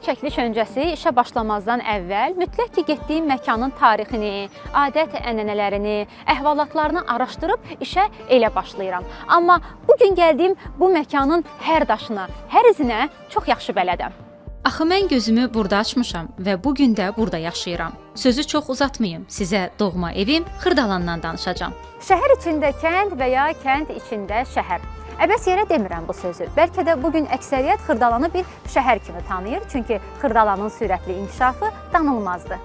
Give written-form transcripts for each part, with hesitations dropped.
çəkiliş öncəsi işə başlamazdan əvvəl mütləq ki, getdiyim məkanın tarixini, adət-ənənələrini, əhvalatlarını araşdırıb işə elə başlayıram. Amma bugün gəldiyim bu məkanın hər daşına, hər izinə çox yaxşı bələdəm. Axı mən gözümü burada açmışam və bugün də burada yaşayıram. Sözü çox uzatmayım, sizə doğma evim Xırdalandan danışacağam. Şəhər içində kənd və ya kənd içində şəhər. Əbəs yerə demirəm bu sözü. Bəlkə də bugün əksəriyyət Xırdalanı bir şəhər kimi tanıyır, çünki Xırdalanın sürətli inkişafı danılmazdır.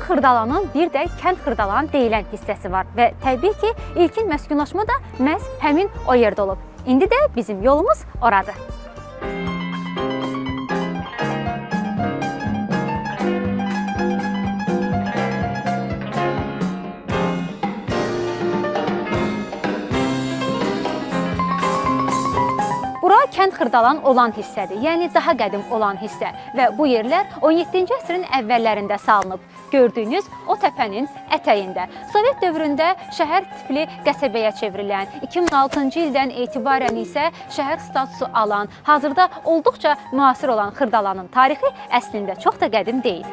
Xırdalanın bir də kənd Xırdalan deyilən hissəsi var və təbii ki, ilkin məskunlaşma da məhz həmin o yerdə olub. İndi də bizim yolumuz oradır. Bura kənd Xırdalan olan hissədir, yəni daha qədim olan hissə və bu yerlər 17-ci əsrin əvvəllərində salınıb. Gördüyünüz o təpənin ətəyində. Sovet dövründə şəhər tipli qəsəbəyə çevrilən, 2006-cı ildən etibarən isə şəhər statusu alan, hazırda olduqca müasir olan Xırdalanın tarixi əslində çox da qədim deyil.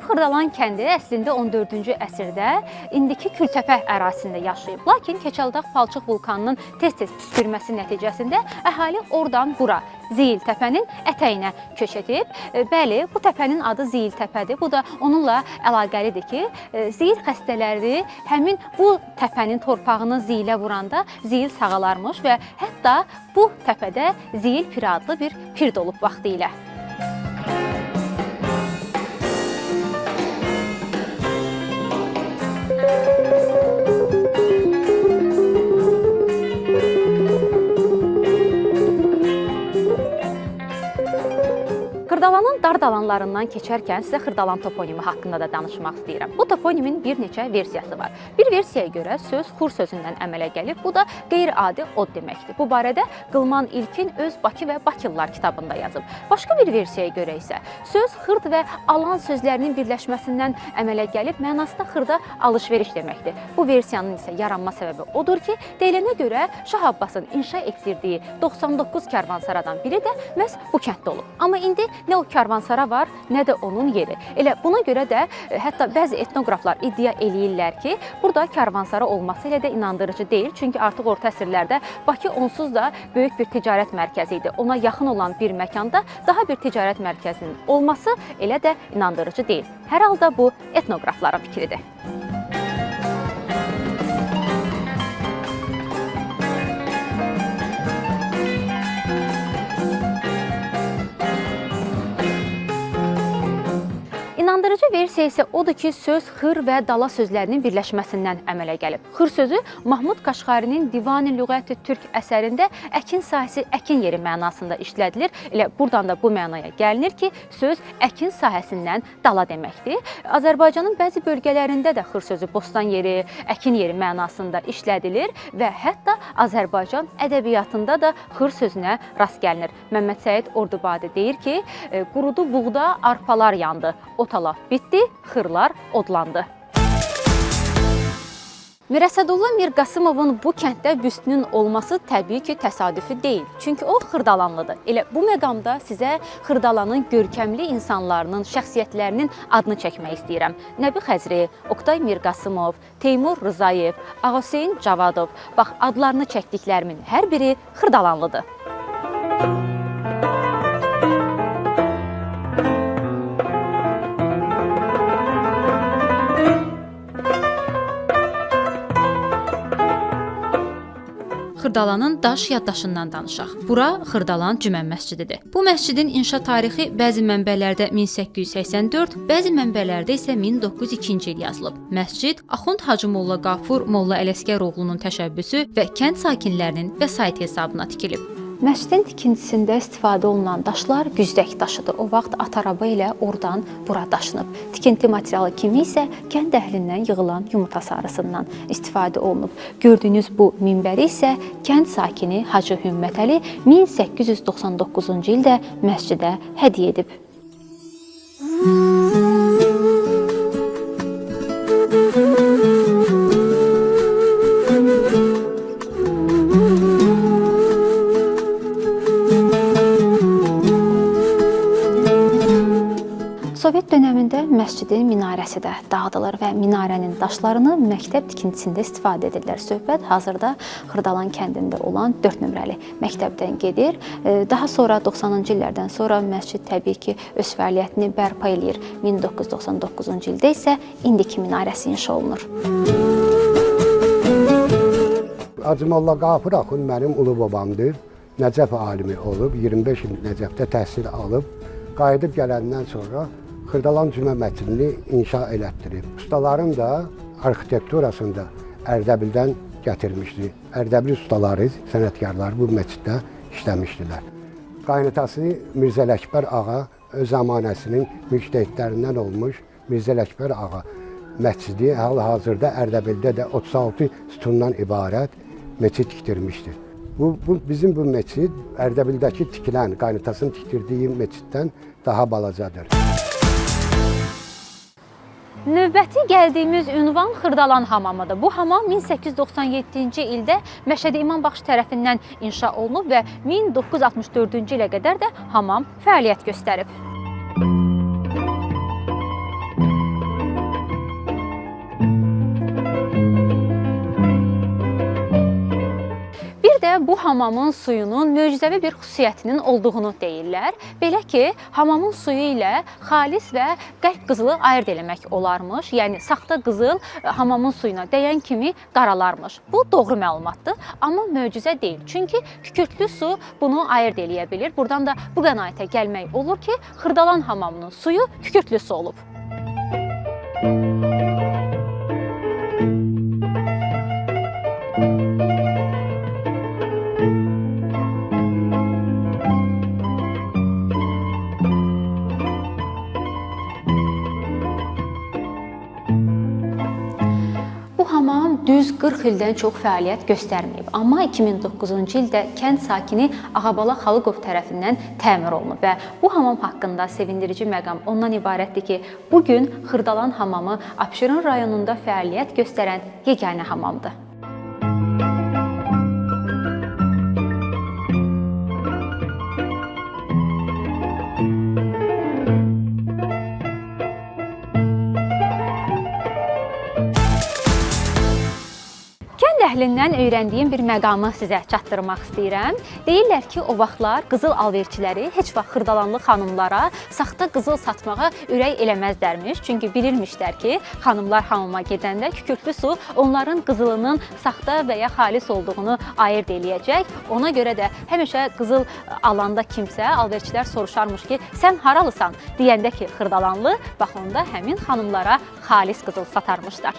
Xırdalan kəndi əslində 14-cü əsrdə indiki Kültəpə ərazisində yaşayıb. Lakin Keçəldağ palçıq vulkanının tez-tez püskürməsi nəticəsində əhali oradan bura, Zeyil təpənin ətəyinə köç edib. Bəli, bu təpənin adı Zeyil təpədir. Bu da onunla əlaqəlidir ki, zeyil xəstələri həmin bu təpənin torpağını zeyilə vuranda zeyil sağalarmış və hətta bu təpədə Zeyil piri adlı bir pir dolub vaxtilə. Xırdalanın dar dalanlarından keçərkən sizə Xırdalan toponimi haqqında da danışmaq istəyirəm. Bu toponimin bir neçə versiyası var. Bir versiyaya görə söz Xur sözündən əmələ gəlib, bu da qeyri-adi od deməkdir. Bu barədə Qılman İlkin öz Bakı və Bakılılar kitabında yazıb. Başqa bir versiyaya görə isə söz xırd və alan sözlərinin birləşməsindən əmələ gəlib, mənasında xırda alış-veriş deməkdir. Bu versiyanın isə yaranma səbəbi odur ki, deyilənə görə Şah Abbasın inşa etdirdiyi 99 karvansaradan biri də məhz bu kənddə olub. Amma indi nə o karvansara var, nə də onun yeri. Elə buna görə də hətta bəzi etnoqraflar iddia eləyirlər ki, burada karvansara olması ilə də inandırıcı deyil. Çünki artıq orta əsrlərdə Bakı onsuz da böyük bir ticarət mərkəzi idi. Ona yaxın olan bir məkanda daha bir ticarət mərkəzinin olması elə də inandırıcı deyil. Hər halda bu etnoqrafların fikridir. İnandırıcı versiya isə odur ki, söz xır və dala sözlərinin birləşməsindən əmələ gəlib. Xır sözü Mahmud Qaşqarinin Divan-ı Lüğət-i Türk əsərində əkin sahəsi, əkin yeri mənasında işlədilir. Elə buradan da bu mənaya gəlinir ki, söz əkin sahəsindən dala deməkdir. Azərbaycanın bəzi bölgələrində də xır sözü bostan yeri, əkin yeri mənasında işlədilir və hətta Azərbaycan ədəbiyyatında da xır sözünə rast gəlinir. Məmməd Səid Ordubadi deyir ki, qurudu buğda, arpalar yandı. Otalaf bitdi, xırlar odlandı. Mirəsədulla Mirqasımovun bu kənddə büstünün olması təbii ki, təsadüfi deyil. Çünki o Xırdalanlıdır. Elə bu məqamda sizə Xırdalanın görkəmli insanlarının, şəxsiyyətlərinin adını çəkmək istəyirəm. Nəbi Xəzri, Oqtay Mirqasımov, Teymur Rızayev, Ağaseyn Cavadov. Bax, adlarını çəkdiklərimin hər biri Xırdalanlıdır. Xırdalanın daş yaddaşından danışaq. Bura Xırdalan Cümə məscididir. Bu məscidin inşa tarixi bəzi mənbələrdə 1884, bəzi mənbələrdə isə 1902-ci il yazılıb. Məscid Axund Hacı Molla Qafur Molla Ələsgəroğlunun təşəbbüsü və kənd sakinlərinin vəsaiti hesabına tikilib. Məscidin tikintisində istifadə olunan daşlar güzdək daşıdır. O vaxt at araba ilə oradan bura daşınıb. Tikinti materialı kimi isə kənd əhlindən yığılan yumurta sarısından istifadə olunub. Gördüyünüz bu minbəri isə kənd sakini Hacı Hümmət Əli 1899-cu ildə məscidə hədiyyə edib. Sovet dönəmində məscidin minarəsi də dağıdılır və minarənin daşlarını məktəb tikintisində istifadə edirlər. Söhbət hazırda Xırdalan kəndində olan 4 nömrəli məktəbdən gedir. Daha sonra 90-cı illərdən sonra məscid təbii ki öz fəaliyyətini bərpa eləyir. 1999-cu ildə isə indiki minarəsi inşa olunur. Hacımolla Qafur Axund mənim ulu babamdır. Nəcəf alimi olub, 25 il Nəcəfdə təhsil alıb, qayıdıb gələndən sonra Xırdalan Cümə məscidini inşa elətdirib. Ustalarım da arxitekturasında Ərdəbildən gətirmişdi. Ərdəbil ustaları, sənətkarlar bu məsciddə işləmişdilər. Qaynatası Mirzə Ələkbər ağa öz zamanəsinin müştəhidlərindən olmuş Mirzə Ələkbər ağa məscidi hal-hazırda Ərdəbildə də 36 sütundan ibarət məscid tikdirmişdir. Bizim bu məscid Ərdəbildəki tikilən, qaynatasının tikdirdiyi məsciddən daha balacadır. Növbəti gəldiyimiz ünvan Xırdalan hamamıdır. Bu hamam 1897-ci ildə Məşədi İmambaxşı tərəfindən inşa olunub və 1964-cü ilə qədər də hamam fəaliyyət göstərib. Bu hamamın suyunun möcüzəvi bir xüsusiyyətinin olduğunu deyirlər. Belə ki, hamamın suyu ilə xalis və qəlb qızılı ayırd eləmək olarmış. Yəni, saxta qızıl hamamın suyuna dəyən kimi qaralarmış. Bu doğru məlumatdır, amma möcüzə deyil. Çünki kükürtlü su bunu ayırd eləyə bilir. Buradan da bu qənaətə gəlmək olur ki, Xırdalan hamamının suyu kükürtlü su olub. Düz 40 ildən çox fəaliyyət göstərməyib. Amma 2009-cu ildə kənd sakini Ağabala Xalıqov tərəfindən təmir olunub və bu hamam haqqında sevindirici məqam ondan ibarətdir ki, bugün Xırdalan hamamı Abşeron rayonunda fəaliyyət göstərən yeganə hamamdır. Əhlindən öyrəndiyim bir məqamı sizə çatdırmaq istəyirəm. Deyirlər ki, o vaxtlar qızıl alverçiləri heç vaxt xırdalanlı xanımlara saxta qızıl satmağa ürək eləməzdərmiş. Çünki bilirmişlər ki, xanımlar hamama gedəndə kükürtlü su onların qızılının saxta və ya xalis olduğunu ayırd eləyəcək. Ona görə də həmişə qızıl alanda kimsə, alverçilər soruşarmış ki, sən haralısan? Deyəndə ki, xırdalanlı, bax onda həmin xanımlara xalis qızıl satarmışlar.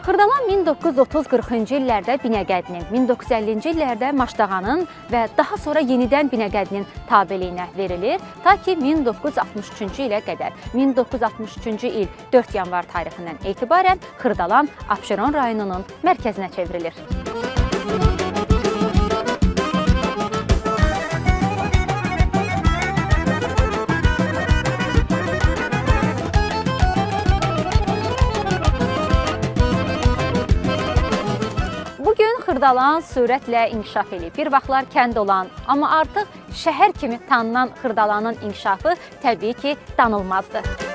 Xırdalan 1930-40-cı illərdə Binəqədinin, 1950-ci illərdə Maşdağanın və daha sonra yenidən Binəqədinin tabeliyinə verilir, ta ki 1963-cü ilə qədər. 1963-cü il 4 yanvar tarixindən etibarən Xırdalan Abşeron rayonunun mərkəzinə çevrilir. Xırdalan sürətlə inkişaf edib. Bir vaxtlar kənd olan, amma artıq şəhər kimi tanınan Xırdalanın inkişafı təbii ki, danılmazdır.